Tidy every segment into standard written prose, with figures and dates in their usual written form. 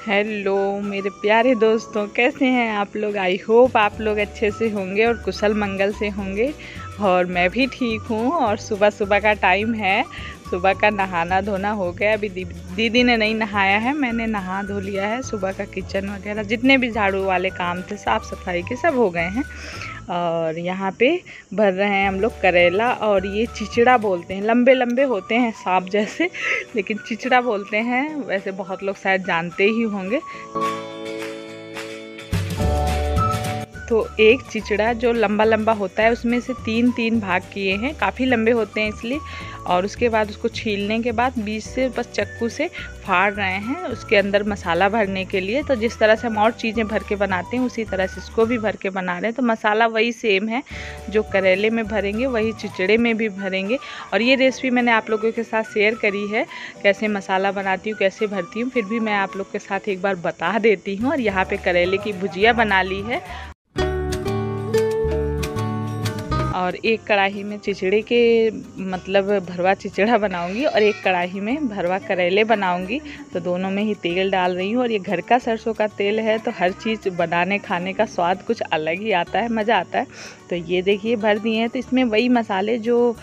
Hello मेरे प्यारे दोस्तों, कैसे हैं आप लोग। आई होप आप लोग अच्छे से होंगे और कुशल मंगल से होंगे। और मैं भी ठीक हूँ। और सुबह सुबह का टाइम है, सुबह का नहाना धोना हो गया। अभी दीदी ने नहीं नहाया है, मैंने नहा धो लिया है। सुबह का किचन वगैरह जितने भी झाड़ू वाले काम थे, साफ़ सफाई के सब हो गए हैं। और यहाँ पे भर रहे हैं हम लोग करेला। और ये चिचड़ा बोलते हैं, लंबे लंबे होते हैं सांप जैसे, लेकिन चिचड़ा बोलते हैं। वैसे बहुत लोग शायद जानते ही होंगे। तो एक चिचड़ा जो लंबा लंबा होता है, उसमें से तीन तीन भाग किए हैं, काफ़ी लंबे होते हैं इसलिए। और उसके बाद उसको छीलने के बाद बीच से बस चक्कू से फाड़ रहे हैं उसके अंदर मसाला भरने के लिए। तो जिस तरह से हम और चीज़ें भर के बनाते हैं, उसी तरह से इसको भी भर के बना रहे हैं। तो मसाला वही सेम है जो करेले में भरेंगे, वही चिचड़े में भी भरेंगे। और ये रेसिपी मैंने आप लोगों के साथ शेयर करी है, कैसे मसाला बनाती हूँ, कैसे भरती हूँ। फिर भी मैं आप लोग के साथ एक बार बता देती हूँ। और यहाँ पे करेले की भुजिया बना ली है। और एक कढ़ाई में चिचड़े के मतलब भरवा चिचड़ा बनाऊंगी, और एक कढ़ाई में भरवा करेले बनाऊंगी। तो दोनों में ही तेल डाल रही हूँ। और ये घर का सरसों का तेल है, तो हर चीज़ बनाने खाने का स्वाद कुछ अलग ही आता है, मज़ा आता है। तो ये देखिए भर दिए हैं। तो इसमें वही मसाले जो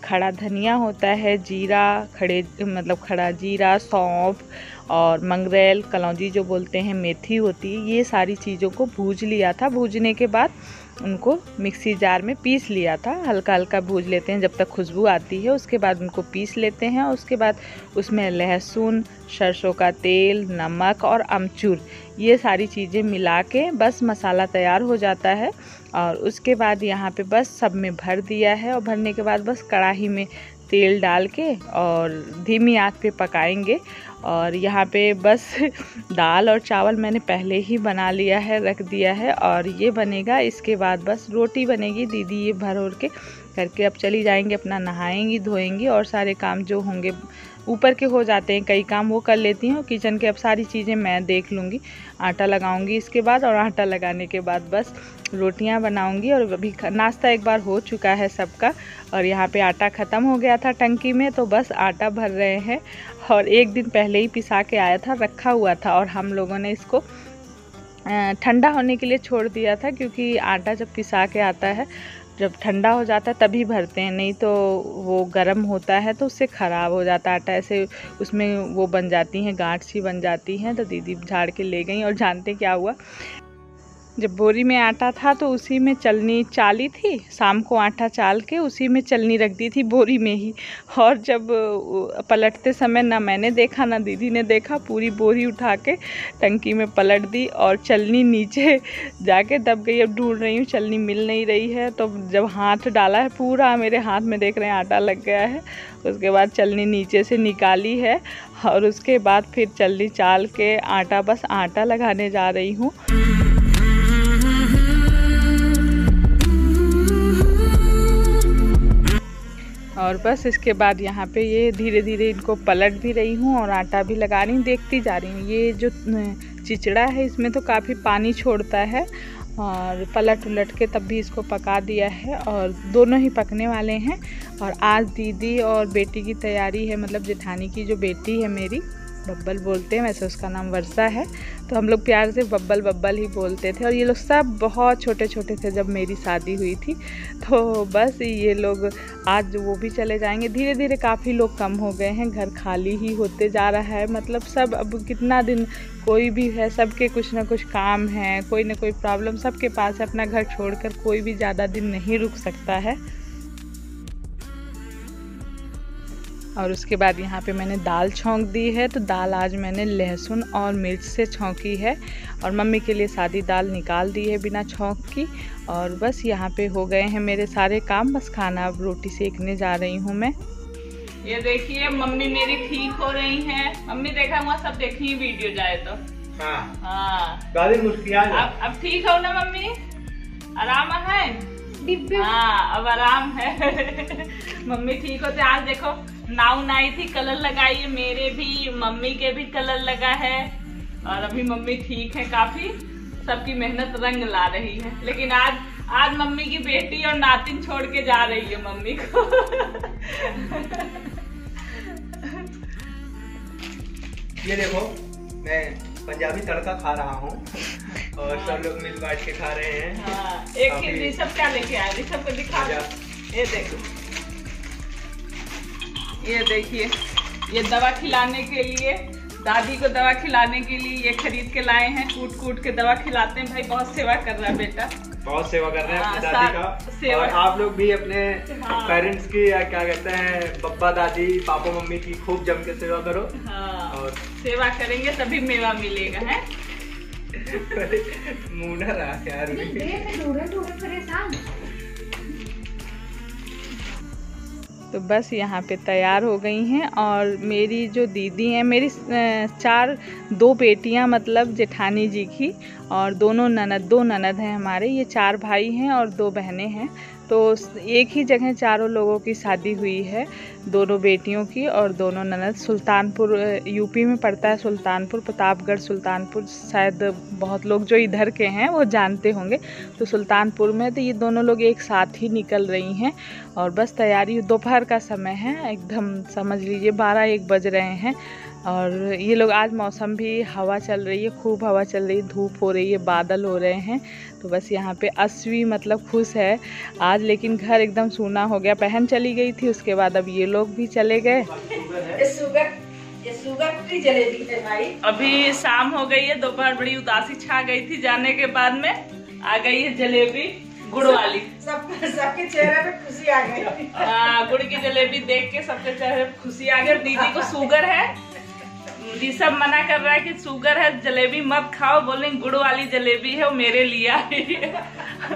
खड़ा धनिया होता है, जीरा, खड़ा जीरा, सौंफ और मंगरेल, कलौंजी जो बोलते हैं, मेथी होती है, ये सारी चीज़ों को भूज लिया था। भूजने के बाद उनको मिक्सी जार में पीस लिया था। हल्का हल्का भूज लेते हैं जब तक खुशबू आती है, उसके बाद उनको पीस लेते हैं। और उसके बाद उसमें लहसुन, सरसों का तेल, नमक और अमचूर, ये सारी चीज़ें मिला के बस मसाला तैयार हो जाता है। और उसके बाद यहाँ पे बस सब में भर दिया है। और भरने के बाद बस कढ़ाई में तेल डाल के और धीमी आंच पे पकाएंगे। और यहाँ पे बस दाल और चावल मैंने पहले ही बना लिया है, रख दिया है। और ये बनेगा, इसके बाद बस रोटी बनेगी। दीदी ये भर ओर के करके अब चली जाएंगी, अपना नहाएंगी धोएंगी। और सारे काम जो होंगे ऊपर के हो जाते हैं, कई काम वो कर लेती हूँ। किचन के अब सारी चीज़ें मैं देख लूँगी। आटा लगाऊंगी इसके बाद, और आटा लगाने के बाद बस रोटियां बनाऊंगी। और अभी नाश्ता एक बार हो चुका है सबका। और यहाँ पे आटा ख़त्म हो गया था टंकी में, तो बस आटा भर रहे हैं। और एक दिन पहले ही पिसा के आया था, रखा हुआ था। और हम लोगों ने इसको ठंडा होने के लिए छोड़ दिया था, क्योंकि आटा जब पिसा के आता है, जब ठंडा हो जाता है तभी भरते हैं, नहीं तो वो गर्म होता है तो उससे ख़राब हो जाता है आटा। ऐसे उसमें वो बन जाती हैं, गांठ सी बन जाती हैं। तो दीदी झाड़ के ले गई। और जानते क्या हुआ, जब बोरी में आटा था तो उसी में चलनी चाली थी। शाम को आटा चाल के उसी में चलनी रख दी थी, बोरी में ही। और जब पलटते समय ना मैंने देखा ना दीदी ने देखा, पूरी बोरी उठा के टंकी में पलट दी और चलनी नीचे जाके दब गई। अब ढूंढ रही हूँ, चलनी मिल नहीं रही है। तो जब हाथ डाला है, पूरा मेरे हाथ में देख रहे हैं आटा लग गया है। उसके बाद चलनी नीचे से निकाली है। और उसके बाद फिर चलनी चाल के आटा, बस आटा लगाने जा रही हूँ। और बस इसके बाद यहाँ पे ये धीरे धीरे इनको पलट भी रही हूँ और आटा भी लगा रही हूँ, देखती जा रही हूँ। ये जो चिचड़ा है, इसमें तो काफ़ी पानी छोड़ता है। और पलट उलट के तब भी इसको पका दिया है। और दोनों ही पकने वाले हैं। और आज दीदी और बेटी की तैयारी है, मतलब जेठानी की जो बेटी है मेरी, बब्बल बोलते हैं, वैसे उसका नाम वर्षा है। तो हम लोग प्यार से बब्बल बब्बल ही बोलते थे। और ये लोग सब बहुत छोटे छोटे थे जब मेरी शादी हुई थी। तो बस ये लोग आज वो भी चले जाएंगे। धीरे धीरे काफ़ी लोग कम हो गए हैं, घर खाली ही होते जा रहा है। मतलब सब अब कितना दिन कोई भी है, सबके कुछ ना कुछ काम है, कोई ना कोई प्रॉब्लम सबके पास है। अपना घर छोड़कर कोई भी ज़्यादा दिन नहीं रुक सकता है। और उसके बाद यहाँ पे मैंने दाल छौंक दी है। तो दाल आज मैंने लहसुन और मिर्च से छौंकी है। और मम्मी के लिए सादी दाल निकाल दी है बिना छौंक की। और बस यहाँ पे हो गए हैं मेरे सारे काम, बस खाना अब रोटी सेकने जा रही हूँ मैं। ये देखिए मम्मी मेरी ठीक हो रही हैं। मम्मी देखा हुआ सब देखी वीडियो जाए तो। हाँ अब ठीक हो ना मम्मी, आराम है। हाँ अब आराम है। मम्मी ठीक होते। आज देखो नाव नाई थी, कलर लगाई है, मेरे भी मम्मी के भी कलर लगा है। और अभी मम्मी ठीक है काफी, सबकी मेहनत रंग ला रही है। लेकिन आज मम्मी की बेटी और नातिन छोड़ के जा रही है मम्मी को। ये देखो मैं पंजाबी तड़का खा रहा हूँ और सब लोग मिल बांट के खा रहे हैं। हाँ, एक ही ऋषभ क्या लेके आया, ऋषभ को दिखा। ये देखो, ये देखिए, ये दवा खिलाने के लिए, दादी को दवा खिलाने के लिए ये खरीद के लाए हैं। कूट कूट के दवा खिलाते हैं भाई, बहुत सेवा कर रहा है बेटा, बहुत सेवा कर रहे हैं अपनी दादी का। सेवा। और आप लोग भी अपने पेरेंट्स की या क्या कहते हैं पप्पा दादी पापा मम्मी की खूब जम के सेवा करो। हाँ, और सेवा करेंगे तभी मेवा मिलेगा है। मुंह रहा यार तो बस यहाँ पे तैयार हो गई हैं। और मेरी जो दीदी हैं, मेरी दो बेटियाँ मतलब जेठानी जी की, और दो ननद हैं हमारे। ये 4 भाई हैं और 2 बहनें हैं। तो एक ही जगह चारों लोगों की शादी हुई है, दोनों बेटियों की और दोनों ननद। सुल्तानपुर यूपी में पड़ता है, सुल्तानपुर, प्रतापगढ़ सुल्तानपुर, शायद बहुत लोग जो इधर के हैं वो जानते होंगे। तो सुल्तानपुर में तो ये दोनों लोग एक साथ ही निकल रही हैं। और बस तैयारी, दोपहर का समय है, एकदम समझ लीजिए 12-1 बज रहे हैं। और ये लोग, आज मौसम भी, हवा चल रही है, खूब हवा चल रही है, धूप हो रही है, बादल हो रहे हैं। तो बस यहाँ पे अस्वी मतलब खुश है आज, लेकिन घर एकदम सूना हो गया। बहन चली गई थी, उसके बाद अब ये लोग भी चले गए। ये शुगर की जलेबी है भाई। अभी शाम हो गई है, दोपहर बड़ी उदासी छा गई थी, जाने के बाद में आ गई है जलेबी गुड़ वाली। सबके चेहरे पे खुशी आ गई। हाँ, गुड़ की जलेबी देख के सबके चेहरे पे खुशी आ गई। दीदी को शुगर है, ऋषभ मना कर रहा है कि शुगर है जलेबी मत खाओ, बोले गुड़ वाली जलेबी है वो मेरे लिए आई है।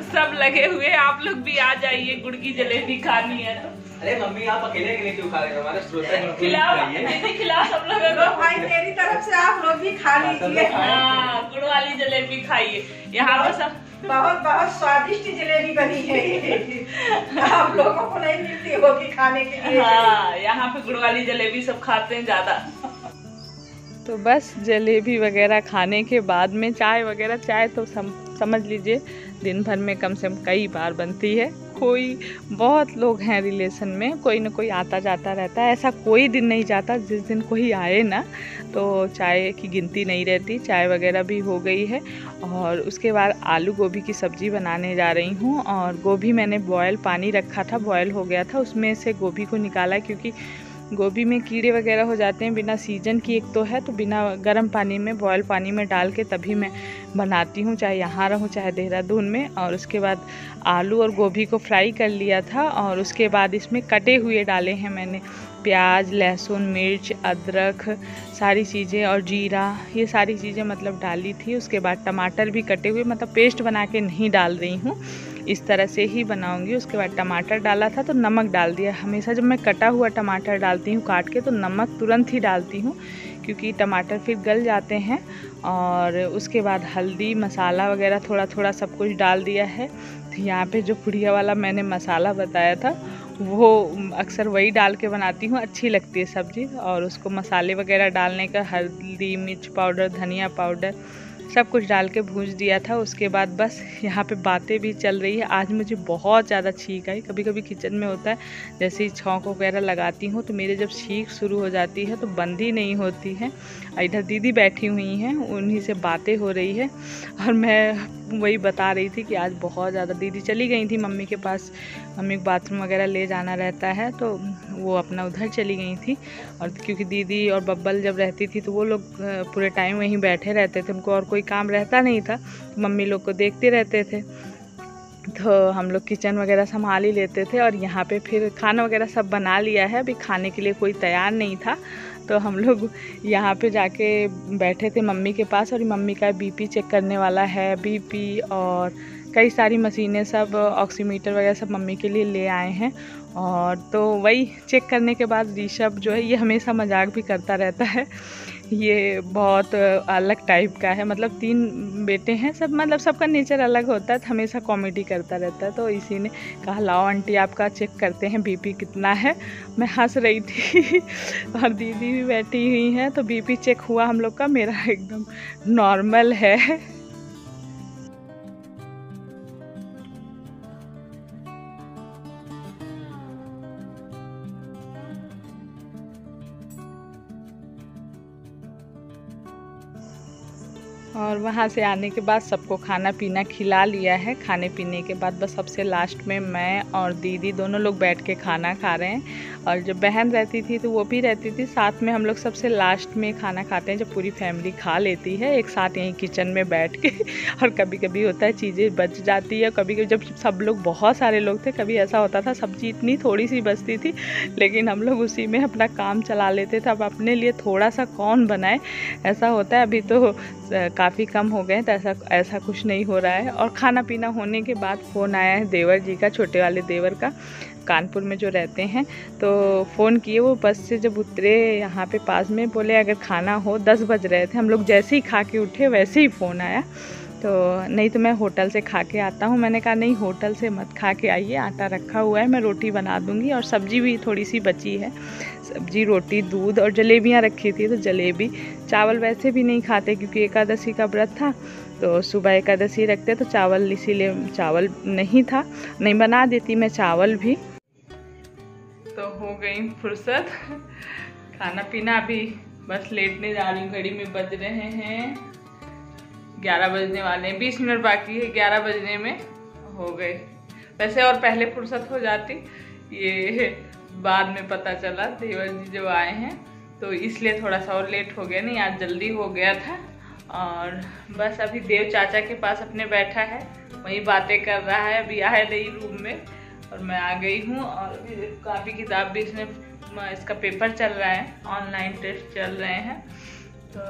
सब लगे हुए, आप लोग भी आ जाइए, गुड़ की जलेबी खानी है तो। अरे मम्मी आप अकेले क्यों खा रहे हो? हमारे श्रोता खिलाओ दीदी, खिलाओ सब लोगों को। भाई मेरी तरफ से आप लोग भी खा लीजिए। हाँ, गुड़ वाली जलेबी खाइए। यहाँ पे सब बहुत स्वादिष्ट जलेबी बनी है। आप लोगों को नहीं मिलती होगी खाने के लिए। हाँ, यहाँ पे गुड़ वाली जलेबी सब खाते हैं ज्यादा। तो बस जलेबी वगैरह खाने के बाद में चाय वगैरह, चाय तो समझ लीजिए दिन भर में कम से कम कई बार बनती है। बहुत लोग हैं रिलेशन में, कोई ना कोई आता जाता रहता है, ऐसा कोई दिन नहीं जाता जिस दिन कोई आए ना तो चाय की गिनती नहीं रहती। चाय वगैरह भी हो गई है। और उसके बाद आलू गोभी की सब्ज़ी बनाने जा रही हूँ। और गोभी मैंने बॉयल पानी रखा था, बॉयल हो गया था, उसमें से गोभी को निकाला, क्योंकि गोभी में कीड़े वगैरह हो जाते हैं बिना सीजन की। एक तो है, तो बिना गर्म पानी में, बॉयल पानी में डाल के तभी मैं बनाती हूँ, चाहे यहाँ रहूँ चाहे देहरादून में। और उसके बाद आलू और गोभी को फ्राई कर लिया था। और उसके बाद इसमें कटे हुए डाले हैं मैंने, प्याज, लहसुन, मिर्च, अदरक, सारी चीज़ें, और जीरा, ये सारी चीज़ें मतलब डाली थी। उसके बाद टमाटर भी कटे हुए, मतलब पेस्ट बना के नहीं डाल रही हूँ, इस तरह से ही बनाऊंगी। उसके बाद टमाटर डाला था तो नमक डाल दिया। हमेशा जब मैं कटा हुआ टमाटर डालती हूँ काट के तो नमक तुरंत ही डालती हूँ, क्योंकि टमाटर फिर गल जाते हैं। और उसके बाद हल्दी, मसाला वगैरह थोड़ा थोड़ा सब कुछ डाल दिया है। तो यहाँ पे जो पुड़िया वाला मैंने मसाला बताया था वो अक्सर वही डाल के बनाती हूँ, अच्छी लगती है सब्ज़ी। और उसको मसाले वगैरह डालने का, हल्दी, मिर्च पाउडर, धनिया पाउडर, सब कुछ डाल के भूंज दिया था। उसके बाद बस यहाँ पे बातें भी चल रही है। आज मुझे बहुत ज़्यादा छींक आई। कभी कभी किचन में होता है, जैसे ही छौंक वगैरह लगाती हूँ तो मेरे जब छींक शुरू हो जाती है तो बंद ही नहीं होती है। इधर दीदी बैठी हुई हैं, उन्हीं से बातें हो रही है। और मैं वही बता रही थी कि आज बहुत ज़्यादा, दीदी चली गई थी मम्मी के पास, मम्मी को बाथरूम वगैरह ले जाना रहता है तो वो अपना उधर चली गई थी। और क्योंकि दीदी और बब्बल जब रहती थी तो वो लोग पूरे टाइम वहीं बैठे रहते थे, उनको और कोई काम रहता नहीं था, मम्मी लोग को देखते रहते थे। तो हम लोग किचन वगैरह संभाल ही लेते थे। और यहाँ पे फिर खाना वगैरह सब बना लिया है, अभी खाने के लिए कोई तैयार नहीं था तो हम लोग यहाँ पे जाके बैठे थे मम्मी के पास। और मम्मी का बीपी चेक करने वाला है, बीपी और कई सारी मशीनें, सब ऑक्सीमीटर वगैरह सब मम्मी के लिए ले आए हैं। और तो वही चेक करने के बाद ऋषभ जो है ये हमेशा मजाक भी करता रहता है, ये बहुत अलग टाइप का है, मतलब 3 बेटे हैं सब, मतलब सबका नेचर अलग होता है, तो हमेशा कॉमेडी करता रहता है। तो इसी ने कहा लाओ आंटी आपका चेक करते हैं बीपी कितना है। मैं हंस रही थी और दीदी भी बैठी हुई हैं। तो बीपी चेक हुआ हम लोग का, मेरा एकदम नॉर्मल है। और वहाँ से आने के बाद सबको खाना पीना खिला लिया है। खाने पीने के बाद बस सबसे लास्ट में मैं और दीदी दोनों लोग बैठ के खाना खा रहे हैं। और जब बहन रहती थी तो वो भी रहती थी साथ में। हम लोग सबसे लास्ट में खाना खाते हैं जब पूरी फैमिली खा लेती है एक साथ यहीं किचन में बैठ के। और कभी कभी होता है चीज़ें बच जाती है, कभी कभी जब सब लोग बहुत सारे लोग थे कभी ऐसा होता था सब्जी इतनी थोड़ी सी बचती थी, लेकिन हम लोग उसी में अपना काम चला लेते थे। अब अपने लिए थोड़ा सा कौन बनाए, ऐसा होता है। अभी तो काफ़ी कम हो गए तो ऐसा कुछ नहीं हो रहा है। और खाना पीना होने के बाद फ़ोन आया है देवर जी का, छोटे वाले देवर का, कानपुर में जो रहते हैं। तो फ़ोन किए, वो बस से जब उतरे यहाँ पे पास में, बोले अगर खाना हो, 10 बज रहे थे। हम लोग जैसे ही खा के उठे वैसे ही फ़ोन आया, तो नहीं तो मैं होटल से खा के आता हूँ। मैंने कहा नहीं होटल से मत खा के आइए, आटा रखा हुआ है, मैं रोटी बना दूँगी। और सब्ज़ी भी थोड़ी सी बची है, सब्ज़ी रोटी दूध और जलेबियाँ रखी थी, तो जलेबी। चावल वैसे भी नहीं खाते क्योंकि एकादशी का व्रत था, तो सुबह एकादशी रखते तो चावल, इसीलिए चावल नहीं था, नहीं बना देती मैं चावल भी। तो हो गई फुर्सत, खाना पीना अभी बस लेटने जा रही हूँ। घड़ी में बज रहे हैं 11 बजने वाले हैं, 20 मिनट बाकी है 11 बजने में हो गए। वैसे और पहले फुर्सत हो जाती, ये बाद में पता चला देवर जी जब आए हैं तो इसलिए थोड़ा सा और लेट हो गया, नहीं आज जल्दी हो गया था। और बस अभी देव चाचा के पास अपने बैठा है, वही बातें कर रहा है। अभी आया नहीं रूम में और मैं आ गई हूँ। और अभी काफ़ी किताब भी इसका पेपर चल रहा है, ऑनलाइन टेस्ट चल रहे हैं, तो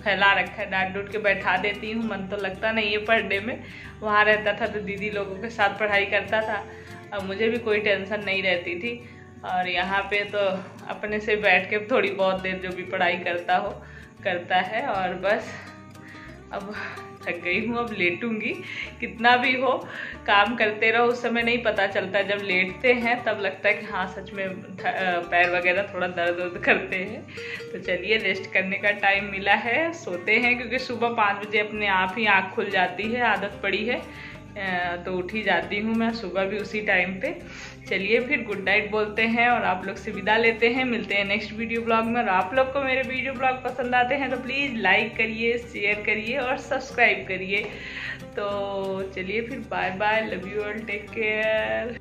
फैला रखा है। डांट डूट के बैठा देती हूँ, मन तो लगता नहीं है पढ़ने में। वहाँ रहता था तो दीदी लोगों के साथ पढ़ाई करता था, अब मुझे भी कोई टेंशन नहीं रहती थी। और यहाँ पे तो अपने से बैठ के थोड़ी बहुत देर जो भी पढ़ाई करता है। और बस अब थक गई हूँ, अब लेटूंगी। कितना भी हो काम करते रहो, उस समय नहीं पता चलता, जब लेटते हैं तब लगता है कि हाँ सच में पैर वगैरह थोड़ा दर्द करते हैं। तो चलिए रेस्ट करने का टाइम मिला है, सोते हैं, क्योंकि सुबह 5 बजे अपने आप ही आँख खुल जाती है, आदत पड़ी है, तो उठ ही जाती हूँ मैं सुबह भी उसी टाइम पे। चलिए फिर गुड नाइट बोलते हैं और आप लोग से विदा लेते हैं। मिलते हैं नेक्स्ट वीडियो ब्लॉग में। और आप लोग को मेरे वीडियो ब्लॉग पसंद आते हैं तो प्लीज़ लाइक करिए, शेयर करिए और सब्सक्राइब करिए। तो चलिए फिर bye bye, love you all, take care.